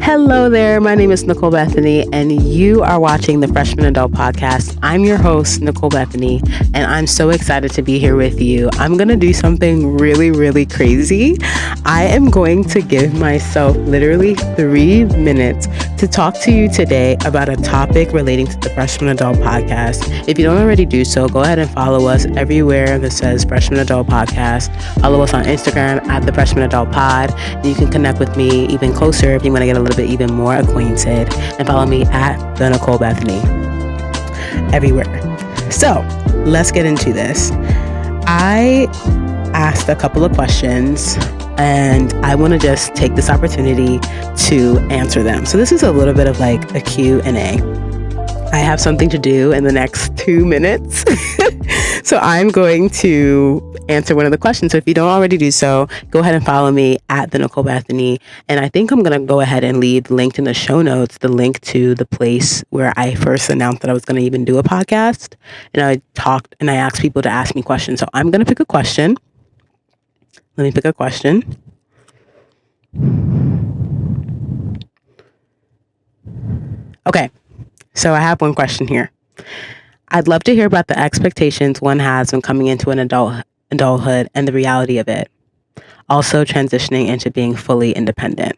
Hello there, my name is Nicole-Bethany, and you are watching the Freshman Adult Podcast. I'm your host, Nicole-Bethany, and I'm so excited to be here with you. I'm going to do something really, really crazy. I am going to give myself literally 3 minutes to talk to you today about a topic relating to the Freshman Adult Podcast. If you don't already do so, go ahead and follow us everywhere that says Freshman Adult Podcast. Follow us on Instagram at the Freshman Adult Pod. You can connect with me even closer if you want to get a little bit even more acquainted, and follow me at the Nicole-Bethany everywhere. So let's get into this. I asked a couple of questions and I want to just take this opportunity to answer them. So this is a little bit of like a Q&A. I have something to do in the next 2 minutes. So I'm going to answer one of the questions. So if you don't already do so, go ahead and follow me at the Nicole-Bethany. And I think I'm going to go ahead and leave linked in the show notes, the link to the place where I first announced that I was going to even do a podcast. And I talked and I asked people to ask me questions. So I'm going to pick a question. Let me pick a question. Okay. So I have one question here. I'd love to hear about the expectations one has when coming into an adulthood and the reality of it. Also transitioning into being fully independent.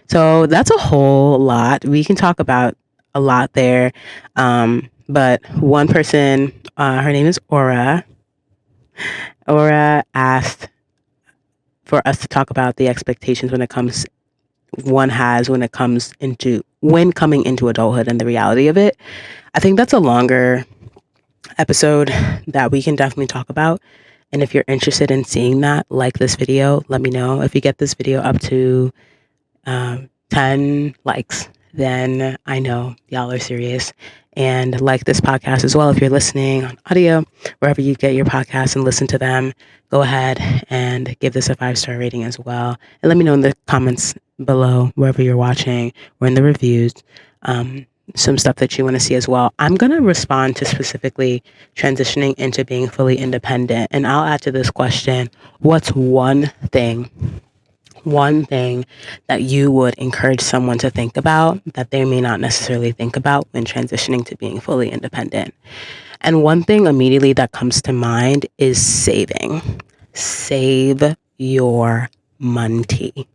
So that's a whole lot. We can talk about a lot there. But one person, her name is Orah. Orah asked for us to talk about the expectations one has when coming into adulthood and the reality of it. I think that's a longer episode that we can definitely talk about. And if you're interested in seeing that, like this video, let me know. If you get this video up to 10 likes, then I know y'all are serious. And like this podcast as well. If you're listening on audio, wherever you get your podcasts and listen to them, go ahead and give this a 5-star rating as well. And let me know in the comments below, wherever you're watching, or in the reviews, some stuff that you want to see as well. I'm going to respond to specifically transitioning into being fully independent. And I'll add to this question, what's one thing that you would encourage someone to think about that they may not necessarily think about when transitioning to being fully independent? And one thing immediately that comes to mind is saving. Save your money.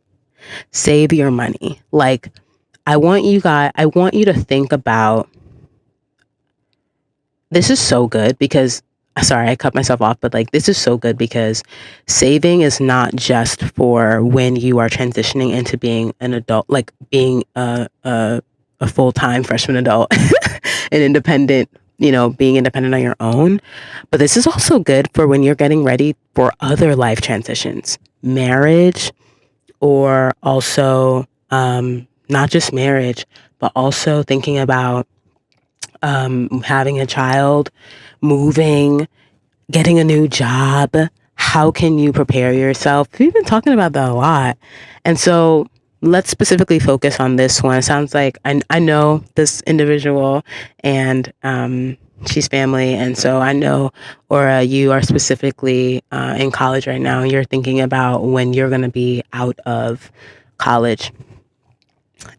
Save your money. Like, I want you to think about, this is so good because, sorry, I cut myself off, but like, this is so good because saving is not just for when you are transitioning into being an adult, like being a full-time freshman adult, an independent, being independent on your own. But this is also good for when you're getting ready for other life transitions, marriage, or also, not just marriage, but also thinking about having a child, moving, getting a new job. How can you prepare yourself? We've been talking about that a lot. And so let's specifically focus on this one. It sounds like I know this individual and she's family. And so I know, Orah, you are specifically in college right now. And you're thinking about when you're going to be out of college.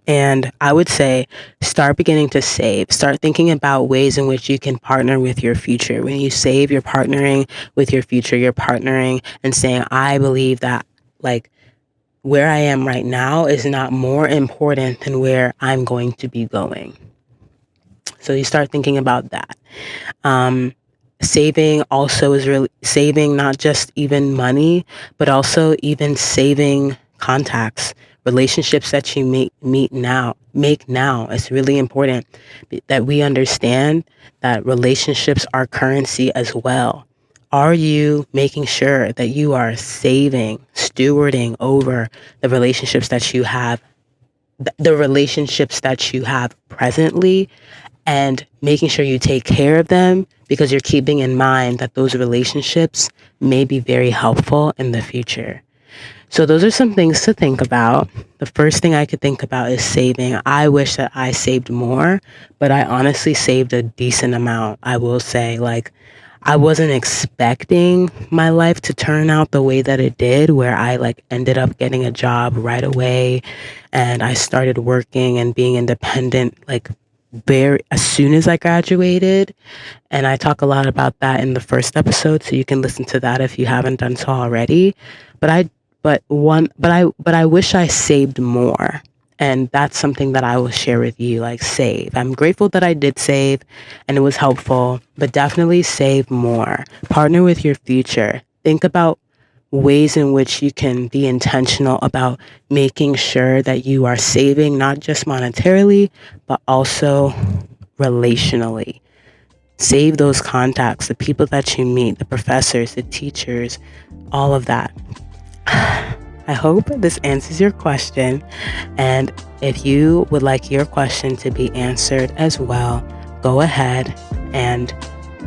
And I would say start beginning to save. Start thinking about ways in which you can partner with your future. When you save, you're partnering with your future. You're partnering and saying, I believe that like where I am right now is not more important than where I'm going to be going. So you start thinking about that. Saving also is really saving, not just even money, but also even saving contacts, relationships that you make now. It's really important that we understand that relationships are currency as well. Are you making sure that you are saving, stewarding over the relationships that you have, presently, and making sure you take care of them because you're keeping in mind that those relationships may be very helpful in the future. So those are some things to think about. The first thing I could think about is saving. I wish that I saved more, but I honestly saved a decent amount. I will say, like, I wasn't expecting my life to turn out the way that it did, where I like ended up getting a job right away and I started working and being independent like very as soon as I graduated. And I talk a lot about that in the first episode, so you can listen to that if you haven't done so already. But I but I wish I saved more. And that's something that I will share with you, like save. I'm grateful that I did save and it was helpful, but definitely save more. Partner with your future. Think about ways in which you can be intentional about making sure that you are saving not just monetarily, but also relationally. Save those contacts, the people that you meet, the professors, the teachers, all of that. I hope this answers your question. And if you would like your question to be answered as well, go ahead and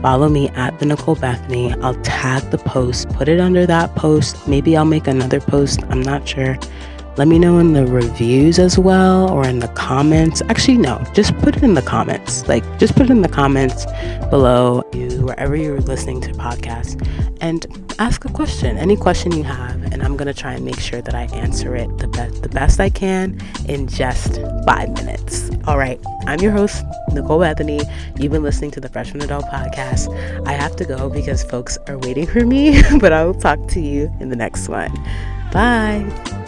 follow me at the Nicole-Bethany. I'll tag the post, put it under that post. Maybe I'll make another post. I'm not sure. Let me know in the reviews as well or in the comments. Actually, no, just put it in the comments. Like, just put it in the comments below wherever you're listening to podcasts and ask a question, any question you have. And I'm going to try and make sure that I answer it the best I can in just 5 minutes. All right. I'm your host, Nicole-Bethany. You've been listening to the Freshman Adult Podcast. I have to go because folks are waiting for me, but I will talk to you in the next one. Bye.